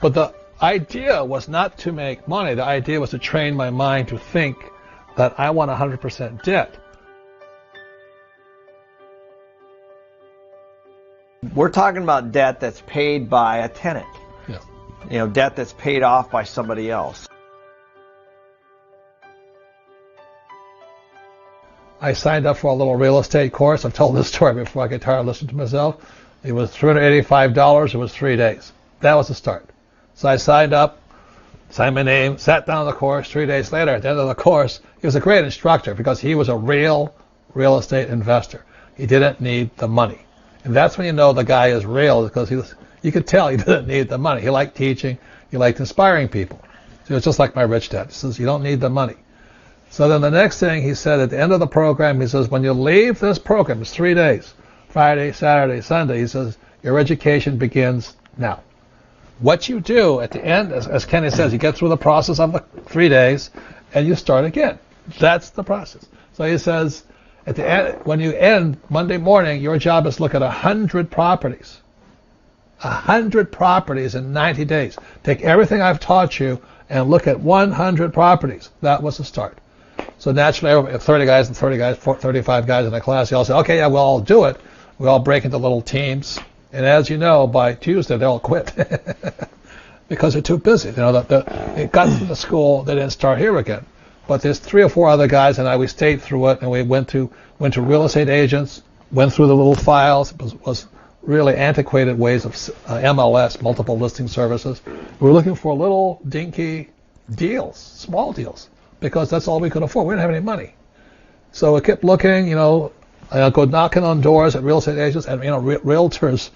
But the idea was not to make money. The idea was to train my mind to think that I want 100% debt. We're talking about debt that's paid by a tenant. Yeah. You know, debt that's paid off by somebody else. I signed up for a little real estate course. I've told this story before. I get tired of listening to myself. It was $385. It was 3 days. That was the start. So I signed up, signed my name, sat down on the course. 3 days later, at the end of the course, he was a great instructor because he was a real estate investor. He didn't need the money. And that's when you know the guy is real, because you could tell he didn't need the money. He liked teaching. He liked inspiring people. So it's just like my rich dad. He says, you don't need the money. So then the next thing he said at the end of the program, he says, when you leave this program, it's 3 days, Friday, Saturday, Sunday, he says, your education begins now. What you do at the end, as Kenny says, you get through the process of the 3 days and you start again. That's the process. So he says, at the end, when you end Monday morning, your job is to look at 100 properties. 100 properties in 90 days. Take everything I've taught you and look at 100 properties. That was the start. So naturally, 30 guys and 30 guys, 35 guys in a class, they all say, okay, yeah, we'll all do it. We all break into little teams. And as you know, by Tuesday, they all quit because they're too busy. You know, they got to the school, they didn't start here again. But there's 3 or 4 other guys, and we stayed through it, and we went to real estate agents, went through the little files. It was really antiquated ways of MLS, multiple listing services. We were looking for little dinky deals, small deals, because that's all we could afford. We didn't have any money. So we kept looking, you know, I'll go knocking on doors at real estate agents, and, you know, realtors,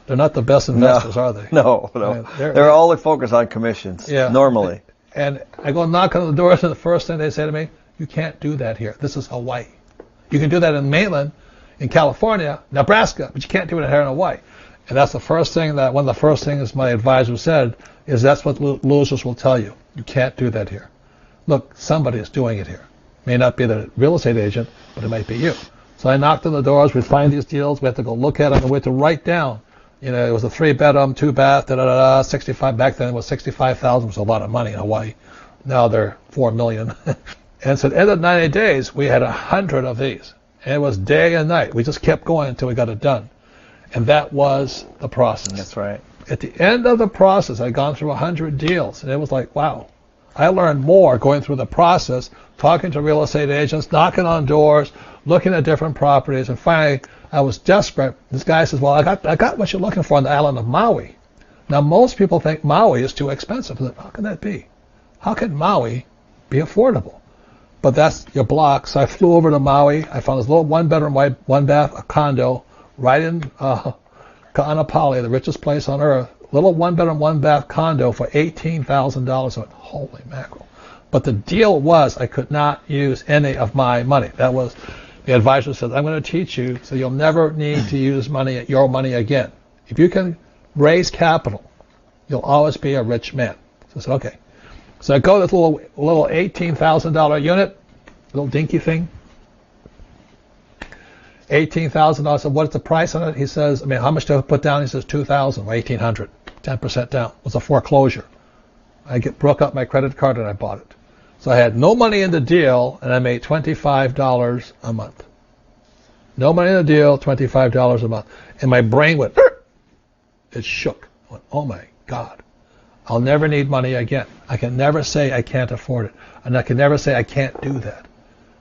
they're not the best investors, are they? No. They're only focused on commissions, normally. And I go knocking on the doors, and the first thing they say to me, you can't do that here. This is Hawaii. You can do that in mainland, in California, Nebraska, but you can't do it here in Hawaii. And that's the first thing one of the first things my advisor said is that's what losers will tell you. You can't do that here. Look, somebody is doing it here. May not be the real estate agent, but it might be you. So I knocked on the doors. We'd find these deals. We had to go look at them, and we had to write down. You know, it was a 3-bedroom, 2-bath, 65. Back then it was $65,000. It was a lot of money in Hawaii. Now they're $4 million. And so at the end of 90 days, we had 100 of these. And it was day and night. We just kept going until we got it done. And that was the process. That's right. At the end of the process, I'd gone through 100 deals. And it was like, wow. I learned more going through the process, talking to real estate agents, knocking on doors, looking at different properties. And finally, I was desperate. This guy says, well, I got what you're looking for on the island of Maui. Now, most people think Maui is too expensive. How can that be? How can Maui be affordable? But that's your block. So I flew over to Maui. I found this little 1-bedroom, 1-bath, a condo right in Ka'anapali, the richest place on earth. Little 1-bedroom, 1-bath condo for $18,000. I went, holy mackerel. But the deal was I could not use any of my money. That was, the advisor said, I'm going to teach you so you'll never need to use your money again. If you can raise capital, you'll always be a rich man. So I said, okay. So I go to this little $18,000 unit, little dinky thing. $18,000. I said, what's the price on it? He says, how much do I put down? He says, $2,000 or $1,800. 10% down. It was a foreclosure. I broke up my credit card and I bought it. So I had no money in the deal, and I made $25 a month. No money in the deal, $25 a month. And my brain went, it shook. I went, oh my God. I'll never need money again. I can never say I can't afford it. And I can never say I can't do that.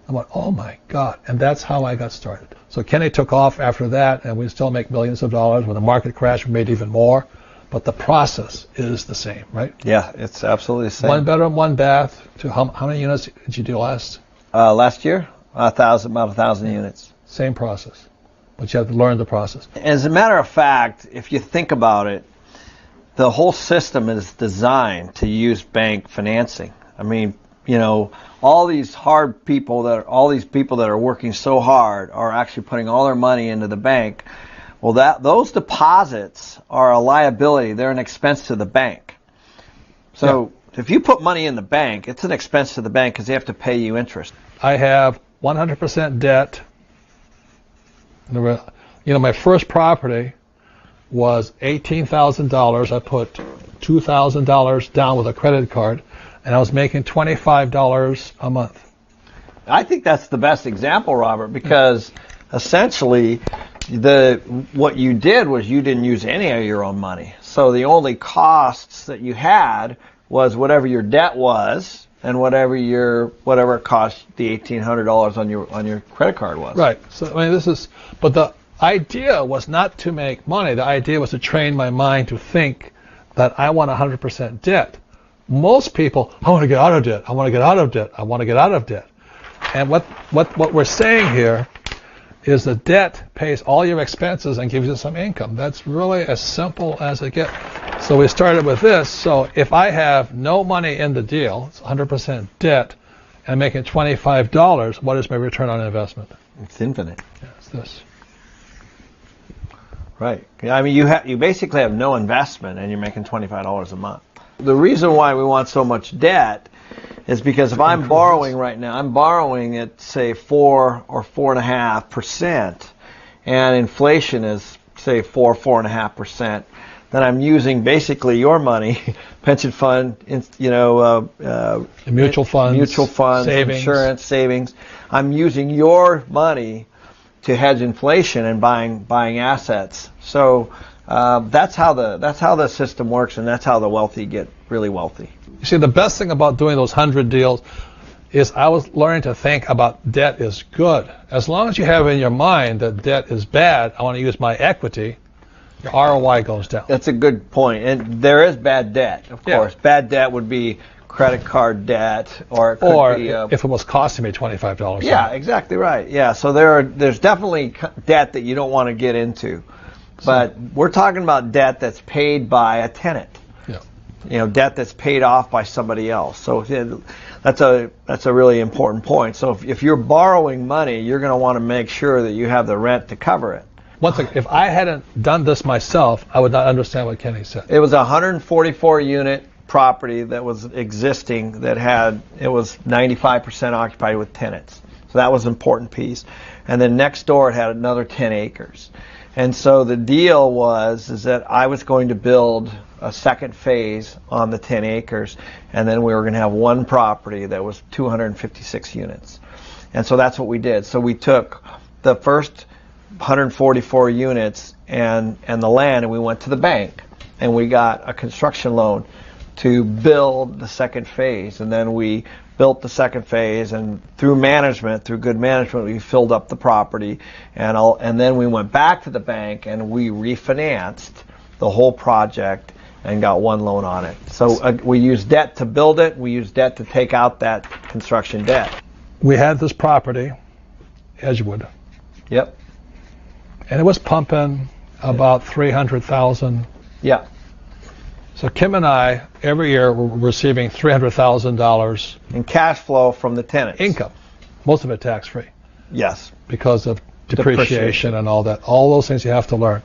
I went, oh my God. And that's how I got started. So Kenny took off after that, and we still make millions of dollars. When the market crashed, we made even more. But the process is the same, right? Yeah, it's absolutely the same. 1-bedroom, 1-bath. To how many units did you do last? Last year, about 1,000 units. Same process, but you have to learn the process. As a matter of fact, if you think about it, the whole system is designed to use bank financing. I mean, you know, all these people that are working so hard are actually putting all their money into the bank. Well, those deposits are a liability. They're an expense to the bank. So if you put money in the bank, it's an expense to the bank because they have to pay you interest. I have 100% debt. My first property was $18,000. I put $2,000 down with a credit card, and I was making $25 a month. I think that's the best example, Robert, because essentially what you did was you didn't use any of your own money. So the only costs that you had was whatever your debt was and whatever it cost the $1,800 on your credit card was. Right. So I mean, but the idea was not to make money. The idea was to train my mind to think that I want 100% debt. Most people, I want to get out of debt. I want to get out of debt. I want to get out of debt. And what we're saying here is the debt pays all your expenses and gives you some income. That's really as simple as it gets. So we started with this. So if I have no money in the deal, it's 100% debt, and I'm making $25, what is my return on investment? It's infinite. Yeah, it's this. Right. I mean, you basically have no investment and you're making $25 a month. The reason why we want so much debt is because if I'm borrowing right now, I'm borrowing at, say, 4 or 4.5%, and inflation is, say, 4.5%, then I'm using basically your money, pension fund, mutual funds, savings. Insurance, savings. I'm using your money to hedge inflation and buying assets. So that's how the system works, and that's how the wealthy get really wealthy. You see, the best thing about doing those 100 deals is I was learning to think about debt is good. As long as you have in your mind that debt is bad, I want to use my equity, your ROI goes down. That's a good point. And there is bad debt, of course. Bad debt would be credit card debt, or it could be if it was costing me $25. Yeah, exactly right. Yeah, so there's definitely debt that you don't want to get into. But we're talking about debt that's paid by a tenant. Debt that's paid off by somebody else. So that's a really important point. So if you're borrowing money, you're going to want to make sure that you have the rent to cover it. One thing, if I hadn't done this myself, I would not understand what Kenny said. It was a 144 unit property that was existing it was 95% occupied with tenants. So that was an important piece. And then next door it had another 10 acres. And so the deal is that I was going to build a second phase on the 10 acres, and then we were going to have one property that was 256 units. And so that's what we did. So we took the first 144 units and the land, and we went to the bank, and we got a construction loan to build the second phase. And then we built the second phase, and through good management, we filled up the property, and then we went back to the bank and we refinanced the whole project and got one loan on it. So we used debt to build it. We used debt to take out that construction debt. We had this property, Edgewood. Yep. And it was pumping about $300,000. Yeah. So Kim and I, every year, were receiving $300,000 in cash flow from the tenants. Income, most of it tax-free. Yes. Because of depreciation and all that, all those things you have to learn.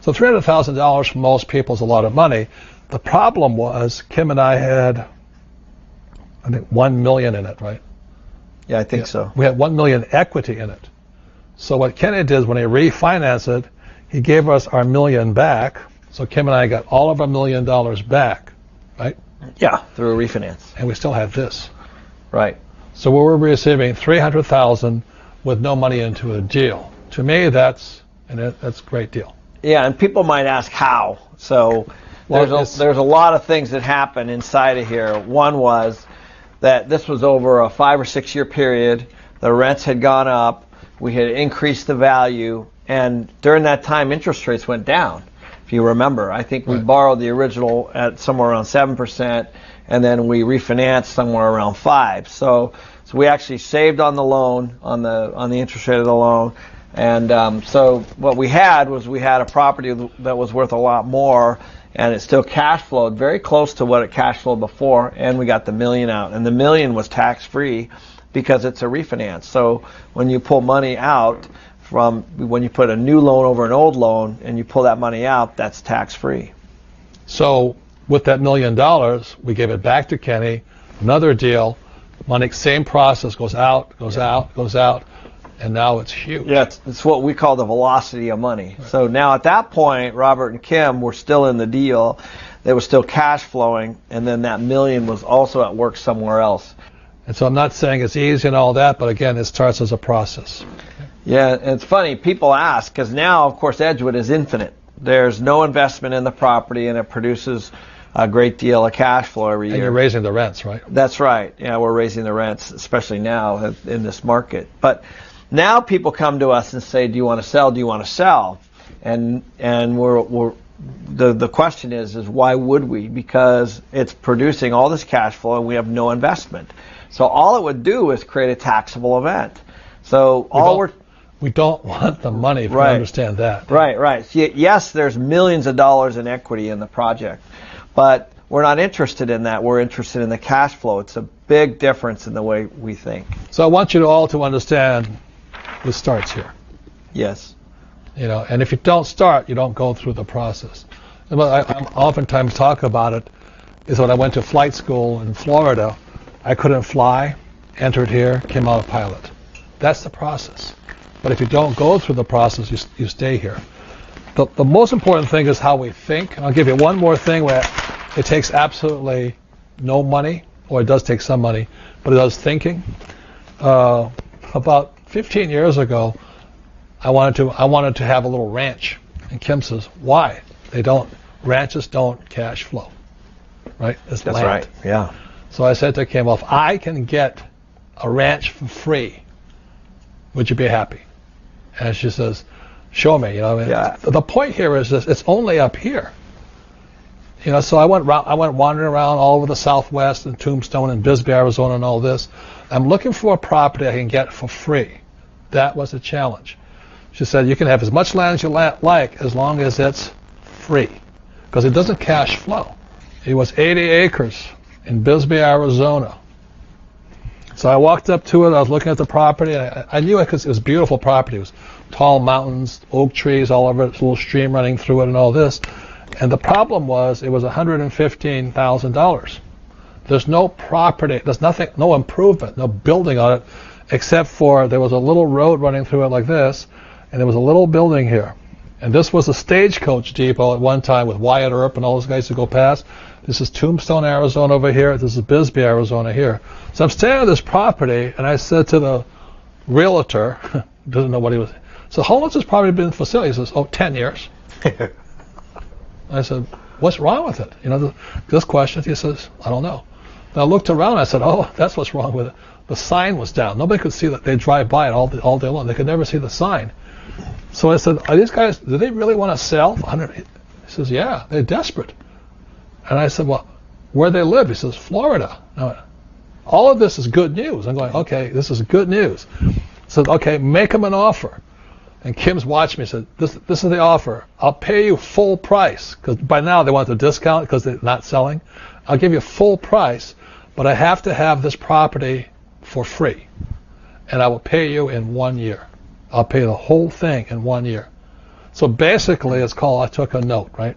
So $300,000 for most people is a lot of money. The problem was Kim and I had, I think, $1 million in it, right? Yeah, I think so. We had $1 million equity in it. So what Kenny did when he refinanced it, he gave us our $1 million back. So Kim and I got all of our $1 million back, right? Yeah, through a refinance. And we still had this. Right. So we were receiving $300,000 with no money into a deal. To me, that's a great deal. Yeah, and people might ask how. So there's a lot of things that happen inside of here. One was that this was over a 5 or 6 year period. The rents had gone up. We had increased the value. And during that time, interest rates went down. If you remember, I think we borrowed the original at somewhere around 7%, and then we refinanced somewhere around 5%. So we actually saved on the loan, on the interest rate of the loan. And so what we had a property that was worth a lot more, and it still cash flowed very close to what it cash flowed before, and we got the $1 million out. And the $1 million was tax-free because it's a refinance. So when you pull money out when you put a new loan over an old loan and you pull that money out, that's tax-free. So with that $1 million, we gave it back to Kenny, another deal, money, same process, goes out, and now it's huge. Yeah, it's what we call the velocity of money. Right. So now at that point, Robert and Kim were still in the deal. that was still cash flowing, and then that $1 million was also at work somewhere else. And so I'm not saying it's easy and all that, but again, it starts as a process. Yeah, and it's funny, people ask, because now, of course, Edgewood is infinite. There's no investment in the property, and it produces a great deal of cash flow every year. And you're raising the rents, right? That's right. Yeah, we're raising the rents, especially now in this market. But now people come to us and say, do you want to sell? Do you want to sell? And the question is why would we? Because it's producing all this cash flow and we have no investment. So all it would do is create a taxable event. So we don't want the money, if you understand that. Right. Yes, there's millions of dollars in equity in the project, but we're not interested in that. We're interested in the cash flow. It's a big difference in the way we think. So I want you all to understand this starts here. Yes. And if you don't start, you don't go through the process. And what I oftentimes talk about it is when I went to flight school in Florida, I couldn't fly, entered here, came out a pilot. That's the process. But if you don't go through the process, you stay here. The most important thing is how we think. And I'll give you one more thing where it takes absolutely no money, or it does take some money, but it does thinking. About 15 years ago, I wanted to have a little ranch. And Kim says, why? Ranches don't cash flow, right? It's That's land. right, yeah. So I said to Kim, well, if I can get a ranch for free, would you be happy? And she says, show me. Yeah. The point here is this: it's only up here. So I went wandering around all over the Southwest and Tombstone and Bisbee, Arizona, and all this. I'm looking for a property I can get for free. That was the challenge. She said, you can have as much land as you like as long as it's free, because it doesn't cash flow. It was 80 acres in Bisbee, Arizona. So I walked up to it. I was looking at the property. And I knew it because it was a beautiful property. It was tall mountains, oak trees all over it, a little stream running through it and all this. And the problem was it was $115,000. There's no property, there's nothing, no improvement, no building on it, except for there was a little road running through it like this, and there was a little building here. And this was a stagecoach depot at one time with Wyatt Earp and all those guys to go past. This is Tombstone, Arizona over here. This is Bisbee, Arizona here. So I'm staying on this property, and I said to the realtor, doesn't know what he was, so how long has this property been for sale? He says, 10 years. I said, what's wrong with it? This question, he says, I don't know. And I looked around, I said, that's what's wrong with it. The sign was down. Nobody could see that. They drive by it all day long. They could never see the sign. So I said, are these guys, do they really want to sell? He says, yeah, they're desperate. And I said, well, where they live? He says, Florida. Now, all of this is good news. I'm going, okay, this is good news. I said, okay, make them an offer. And Kim's watched me and said, this is the offer. I'll pay you full price, because by now they want the discount because they're not selling. I'll give you full price, but I have to have this property for free. And I will pay you in 1 year. I'll pay the whole thing in 1 year. So basically it's called, I took a note, right?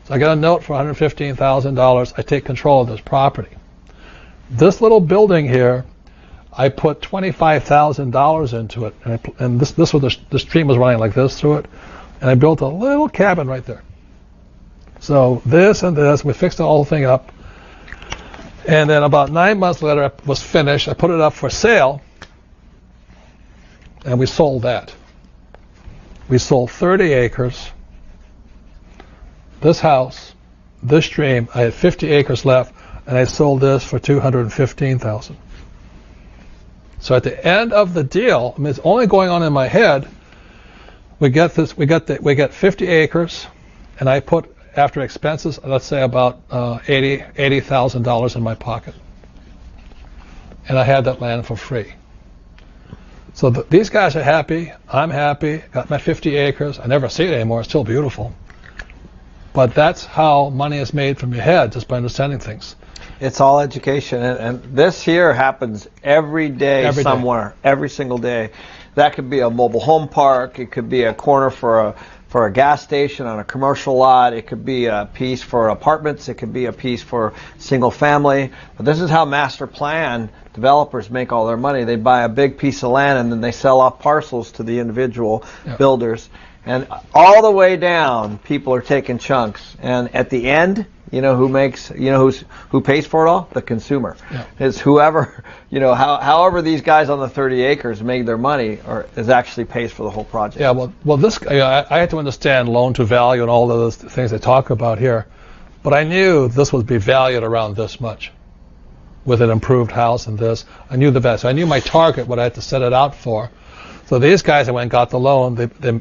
So I got a note for $115,000. I take control of this property. This little building here, I put $25,000 into it, and this was the stream was running like this through it, and I built a little cabin right there. So this and this, we fixed the whole thing up, and then about 9 months later, it was finished. I put it up for sale, and we sold that. We sold 30 acres. This house, this stream, I had 50 acres left, and I sold this for $215,000. So at the end of the deal, it's only going on in my head. We get 50 acres, and I put, after expenses, let's say about $80,000 in my pocket, and I had that land for free. So these guys are happy. I'm happy. Got my 50 acres. I never see it anymore. It's still beautiful. But that's how money is made from your head, just by understanding things. It's all education, and this here happens every day somewhere, every single day. That could be a mobile home park. It could be a corner for for a gas station on a commercial lot. It could be a piece for apartments. It could be a piece for single family. But this is how master plan developers make all their money. They buy a big piece of land and then they sell off parcels to the individual builders. And all the way down, people are taking chunks. And at the end, you know who makes, you know who pays for it all? The consumer. It's whoever, you know, however these guys on the 30 acres make their money, or is actually pays for the whole project. Yeah, well, this I had to understand loan to value and all of those things they talk about here, but I knew this would be valued around this much, with an improved house and this. I knew the value, so I knew my target, what I had to set it out for. So these guys that went and got the loan,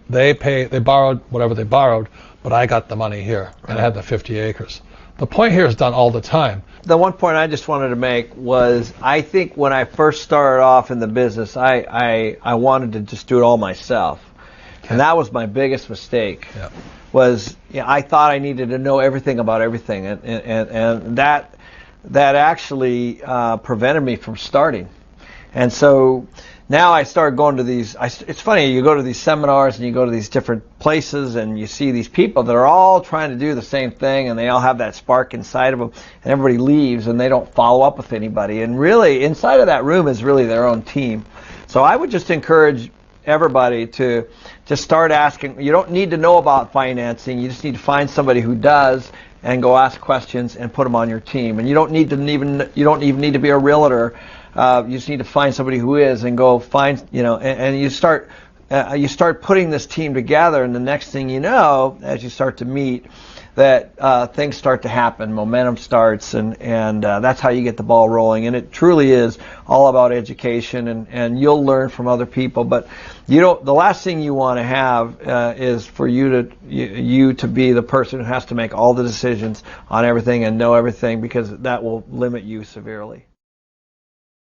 they borrowed whatever they borrowed, but I got the money here, and I had the 50 acres. The point here is done all the time. The one point I just wanted to make was, I think when I first started off in the business, I wanted to just do it all myself. And that was my biggest mistake. Was, you know, I thought I needed to know everything about everything, and that actually prevented me from starting. And so now I started going to these, it's funny, you go to these seminars and you go to these different places and you see these people that are all trying to do the same thing, and they all have that spark inside of them, and everybody leaves and they don't follow up with anybody. And really, inside of that room is really their own team. So I would just encourage everybody to just start asking. You don't need to know about financing. You just need to find somebody who does, and go ask questions and put them on your team. And you don't even need to be a realtor. You just need to find somebody who is, and go find, you know, and you start putting this team together, and the next thing you know, as you start to meet, that things start to happen, momentum starts, and that's how you get the ball rolling. And it truly is all about education, and you'll learn from other people. But the last thing you want to have is for you to be the person who has to make all the decisions on everything and know everything, because that will limit you severely.